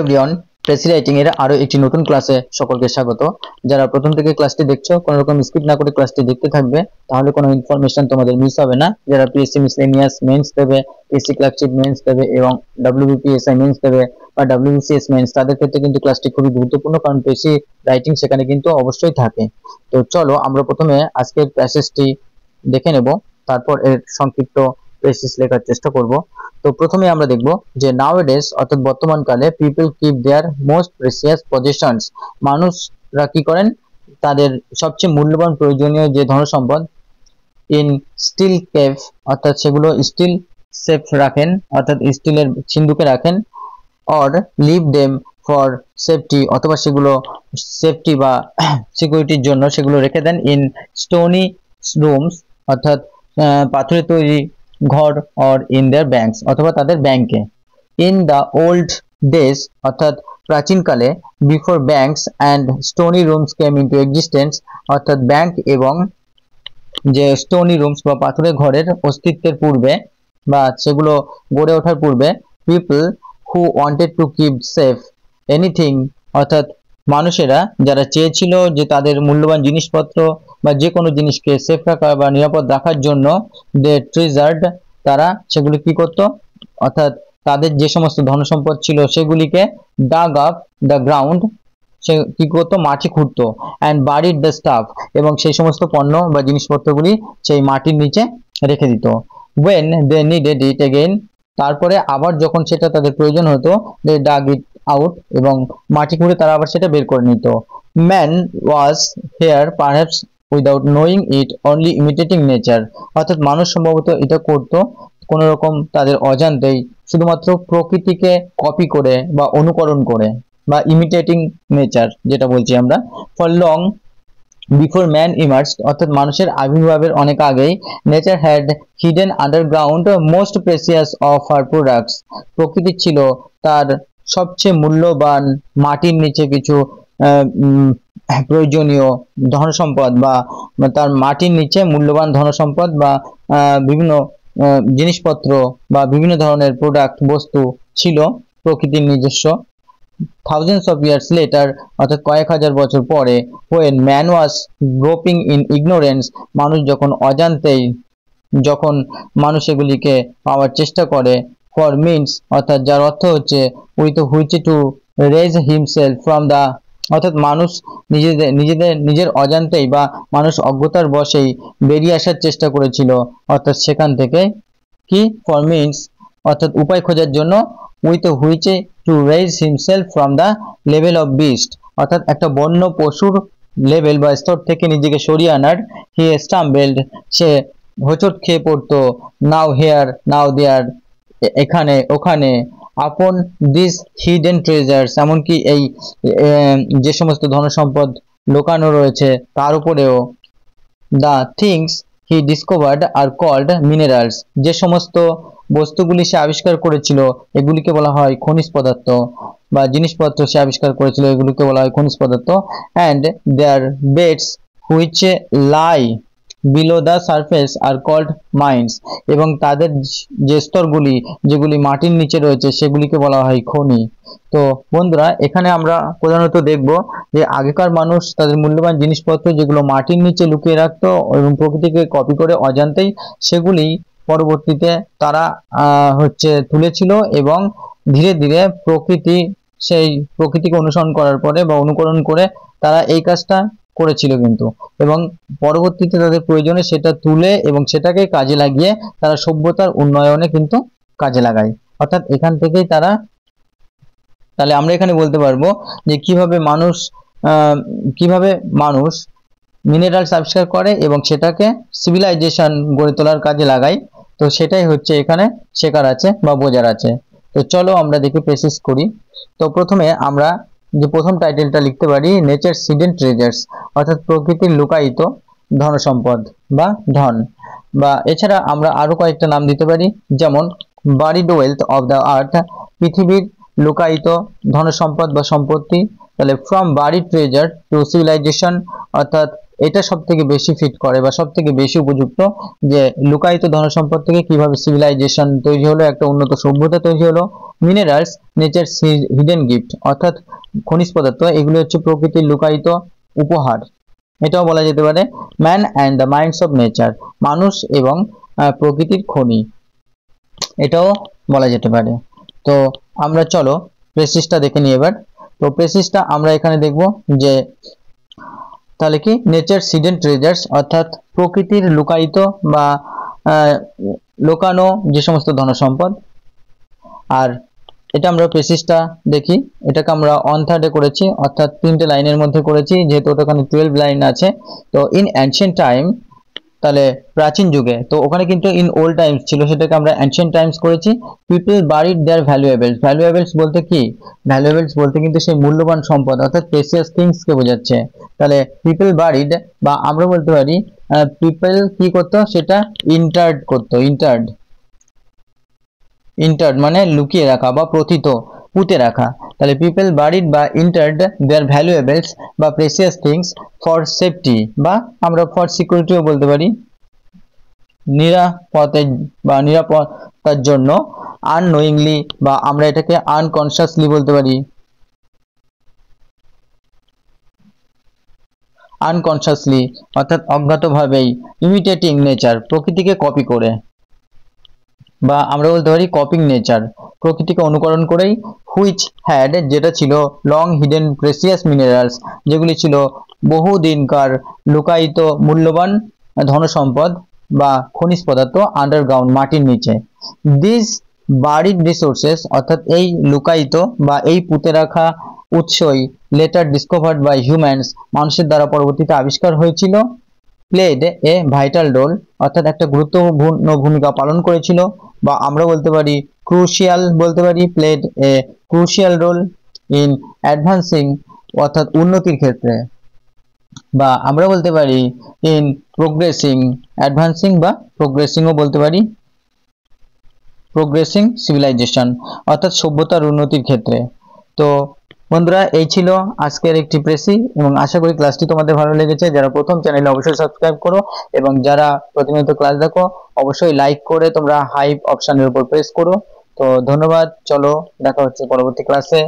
Everyone, precis writing এর আরো একটি নতুন ক্লাসে সকলকে স্বাগত। যারা প্রথম থেকে ক্লাসটি দেখছো, কোনো রকম স্কিপ না করে ক্লাসটি দেখতে থাকবে, তাহলে কোনো ইনফরমেশন তোমাদের মিস হবে না। যারা পিএসসি মিসলেনিয়াস মেন্স দেবে, পিএসসি ক্লার্কশিপ মেন্স দেবে এবং ডাব্লিউবিপিএসআই মেন্স দেবে বা ডাব্লিউবিসিএস মেন্স, তাদের ক্ষেত্রে কিন্তু ক্লাসটি খুবই গুরুত্বপূর্ণ, কারণ প্রেসি রাইটিং সেখানে কিন্তু অবশ্যই থাকে। তো চলো আমরা প্রথমে আজকের প্যাসেজটি দেখে নেব, তারপর এর সংক্ষিপ্ত প্যাসেজ লেখার চেষ্টা করব। তো প্রথমে আমরা দেখব যে নাওএডেজ অর্থাৎ বর্তমানকালে people keep their most precious possessions, মানুষরা কি করেন তাদের সবচেয়ে মূল্যবান প্রয়োজনীয় যে ধনসম্পদ ইন স্টিল কেভ, অর্থাৎ সেগুলো স্টিল সেফ রাখেন, অর্থাৎ স্টিলের সিন্ধুকে রাখেন, or leave them for safety, অথবা সেগুলো সেফটি বা সিকিউরিটির জন্য সেগুলো রেখে দেন ইন স্টোনি রুমস, অর্থাৎ পাথরে তৈরি ঘর, অর ইন দেয়ার ব্যাংকস, অথবা তাদের ব্যাংকে। ইন দ্য ওল্ড ডেজ, অর্থাৎ প্রাচীনকালে, before banks and stony rooms came into existence, অর্থাৎ ব্যাংক এবং যে স্টোনি রুমস বা পাথরের ঘরের অস্তিত্বের পূর্বে বা সেগুলো গড়ে ওঠার পূর্বে, people who wanted to keep safe anything, অর্থাৎ মানুষেরা যারা চেয়েছিল যে তাদের মূল্যবান জিনিসপত্র বা যে কোনো জিনিসকে সেফ রাখা বা নিরাপদ রাখার জন্য, দে ট্রেজার্ড, তারা সেগুলি কি করত, অর্থাৎ তাদের যে সমস্ত ধনসম্পদ ছিল সেগুলিকে ডাগ আপ দ্য গ্রাউন্ড, সে কি করতো, মাটি খুঁড়তো, অ্যান্ড বারিড দ্য স্টাফ, এবং সেই সমস্ত পণ্য বা জিনিসপত্রগুলি সেই মাটির নিচে রেখে দিত। When they needed it again, তারপরে আবার যখন সেটা তাদের প্রয়োজন হতো, দে ডাগ ইট আউট, এবং মাটি খুঁড়ে তারা আবার সেটা বের করে নিত। Man was hair perhaps without knowing it only imitating nature, অর্থাৎ মানুষ সম্ভবত এটা করতো কোন রকম তাদের অজান্তেই, শুধুমাত্র প্রকৃতিকে কপি করে বা অনুকরণ করে, বা ইমিটেটিং নেচার যেটা বলছি আমরা। For long before man emerged, অর্থাৎ মানুষের আবির্ভাবের অনেক আগেই, nature had hidden underground most precious of her products, প্রকৃতি ছিল তার সবচেয়ে মূল্যবান মাটির নিচে কিছু প্রয়োজনীয় ধনসম্পদ, বা তার মাটির নিচে মূল্যবান ধনসম্পদ বা বিভিন্ন জিনিসপত্র বা বিভিন্ন ধরনের প্রোডাক্ট বস্তু ছিল প্রকৃতির নিজস্ব। থাউজেন্ডস অফ ইয়ার্স লেটার, অর্থাৎ কয়েক হাজার বছর পরে, when man was groping in ignorance, মানুষ যখন অজান্তেই, যখন মানুষ এগুলিকে পাওয়ার চেষ্টা করে, for means, অর্থাৎ যার অর্থ হচ্ছে with which to raise himself from the, অর্থাৎ মানুষ নিজের অজান্তেই বা মানুষ অজ্ঞতার বশেই বেরিয়ে আসার চেষ্টা করেছিল, অর্থাৎ সেখান থেকে কি, for means, অর্থাৎ উপায় খোঁজার জন্য, with which to raise himself from the level of beast, অর্থাৎ একটা বন্য পশুর লেভেল বা স্তর থেকে নিজেকে সরিয়ে আনার, he stumbled, সে হোঁচট খেয়ে পড়তো, now here now there, এখানে ওখানে, upon these hidden treasures, এমনকি এই যে সমস্ত ধনসম্পদ লুকানো রয়েছে তার উপরেও, the things he discovered are called minerals, যে সমস্ত বস্তুগুলি সে আবিষ্কার করেছিল এগুলিকে বলা হয় খনিজ পদার্থ, বা জিনিসপত্র সে আবিষ্কার করেছিল এগুলিকে বলা হয় খনিজ পদার্থ। and their beds which lie below the surface are called mines, এবং তাদের যে স্তরগুলি যেগুলি মাটির নিচে রয়েছে সেগুলিকে বলা হয় খনি। তো বন্ধুরা, এখানে আমরা প্রধানত দেখব যে আগেকার মানুষ তাদের মূল্যবান জিনিসপত্র যেগুলো মাটির নিচে লুকিয়ে রাখতো এবং প্রকৃতিকে কপি করে অজান্তেই সেগুলি পরবর্তীতে তারা তুলেছিল, এবং ধীরে ধীরে সেই প্রকৃতিকে অনুসরণ করার পরে বা অনুকরণ করে তারা এই কাজটা করেছিল কিন্তু, এবং পরবর্তীতে তাদের প্রয়োজনে সেটা তুলে এবং সেটাকে কাজে লাগিয়ে তারা সভ্যতার উন্নয়নে কিন্তু কাজে লাগায়। অর্থাৎ এখান থেকেই তারা, তাহলে আমরা এখানে বলতে পারবো যে কিভাবে মানুষ মিনারেলস আবিষ্কার করে এবং সেটাকে সিভিলাইজেশন গড়ে তোলার কাজে লাগায়। তো সেটাই হচ্ছে এখানে শেখার আছে বা বোঝার আছে। তো চলো আমরা দেখে প্রেসিস করি। তো প্রথমে আমরা যে প্রথম টাইটেলটা লিখতে পারি, নেচারস হিডেন ট্রেজার্স, অর্থাৎ প্রকৃতির লুকায়িত ধনসম্পদ বা ধন, বা এছাড়া আমরা আরো কয়েকটা নাম দিতে পারি, যেমন buried wealth of the earth, পৃথিবীর লুকায়িত ধনসম্পদ বা সম্পত্তি। তাহলে from buried treasure to civilisation, অর্থাৎ এটা সবথেকে বেশি ফিট করে বা সবথেকে বেশি উপযুক্ত, যে লুকায়িত ধনসম্পদ থেকে কিভাবে সিভিলাইজেশন তৈরি হলো, একটা উন্নত সভ্যতা তৈরি হলো। মিনারেলস নেচার হিডেন গিফট, অর্থাৎ খনিজ পদার্থ এগুলো হচ্ছে প্রকৃতির লুকায়িত উপহার, এটাও বলা যেতে পারে। Man and the minds of nature, মানুষ এবং প্রকৃতির খনি, এটাও বলা যেতে পারে। তো আমরা চলো প্রেসিসটা দেখে নিই এবার। তো প্রেসিসটা আমরা এখানে দেখব যে তাহলে কি নেচার হিডেন ট্রেজার্স, অর্থাৎ প্রকৃতির লুকায়িত বা লোকানো যে সমস্ত ধনসম্পদ। আর এটা আমরা প্রেসিসটা দেখি, এটাকে আমরা অন থার্ডে করেছি, অর্থাৎ 3টে লাইনের মধ্যে করেছি, যেহেতু ওখানে 12 লাইন আছে। তো ইন অ্যানশিয়েন্ট টাইম, তাহলে প্রাচীন যুগে, তো ওখানে কিন্তু ইন ওল্ড টাইমস ছিল, সেটাকে আমরা অ্যানশিয়েন্ট টাইমস করেছি। পিপল বারিড দেয়ার ভ্যালুয়েবলস, ভ্যালুয়েবলস বলতে কি, ভ্যালুয়েবলস বলতে কিন্তু সেই মূল্যবান সম্পদ অর্থাৎ প্রেসিয়াস থিংস কে বোঝাচ্ছে। তাহলে পিপল বারিড, বা আমরা বলতে পারি পিপল কি করতো, সেটা ইন্টার্ড করতো, ইন্টার্ড মানে লুকিয়ে রাখা বা প্রথিত, পুঁতে রাখা। তাহলে পিপল বারিড বা ইন্টার্ড দেয়ার ভ্যালুয়েবলস বা প্রেসিয়াস থিংস ফর সেফটি, বা আমরা ফর সিকিউরিটিও বলতে পারি, নিরাপত্তার বা নিরাপত্তার জন্য। আননোয়িংলি, বা আমরা এটাকে আনকনসিয়াসলি বলতে পারি, আনকনসিয়াসলি অর্থাৎ অজ্ঞাতভাবেই। ইমিটেটিং নেচার, প্রকৃতিকে কপি করে, বা আমরা বলতে পারি কপিং নেচার, প্রকৃতিকে অনুকরণ করেই। হুইচ হ্যাড, যেটা ছিল লং হিডেন প্রেসিয়াস মিনারেলস, যেগুলি ছিল বহুদিনকার লুকায়িত মূল্যবান ধনসম্পদ বা খনিজ পদার্থ, আন্ডারগ্রাউন্ড মাটির নিচে। দিস বারিড রিসোর্সেস, অর্থাৎ এই লুকায়িত বা এই পুঁতে রাখা উৎসই লেটার ডিসকভার্ড বাই হিউম্যানস, মানুষের দ্বারা পরবর্তীতে আবিষ্কার হয়েছিল। প্লেড এ ভাইটাল রোল, অর্থাৎ একটা গুরুত্বপূর্ণ ভূমিকা পালন করেছিল, বা আমরা বলতে পারি ক্রুশিয়াল বলতে পারি, played a crucial role in advancing, অর্থাৎ উন্নতির ক্ষেত্রে, বা আমরা বলতে পারি ইন প্রোগ্রেসিং, অ্যাডভান্সিং বা প্রোগ্রেসিংও বলতে পারি, প্রোগ্রেসিং সিভিলাইজেশন, অর্থাৎ সভ্যতার উন্নতির ক্ষেত্রে। তো বন্ধুরা, এই ছিল আজকের একটি প্রেসি, এবং আশা করি ক্লাসটি তোমাদের ভালো লেগেছে। যারা প্রথম চ্যানেলে অবশ্যই সাবস্ক্রাইব করো, এবং যারা প্রতিনিয়ত ক্লাস দেখো অবশ্যই লাইক করে তোমরা হাইপ অপশনের উপর প্রেস করো। তো ধন্যবাদ, চলো দেখা হচ্ছে পরবর্তী ক্লাসে।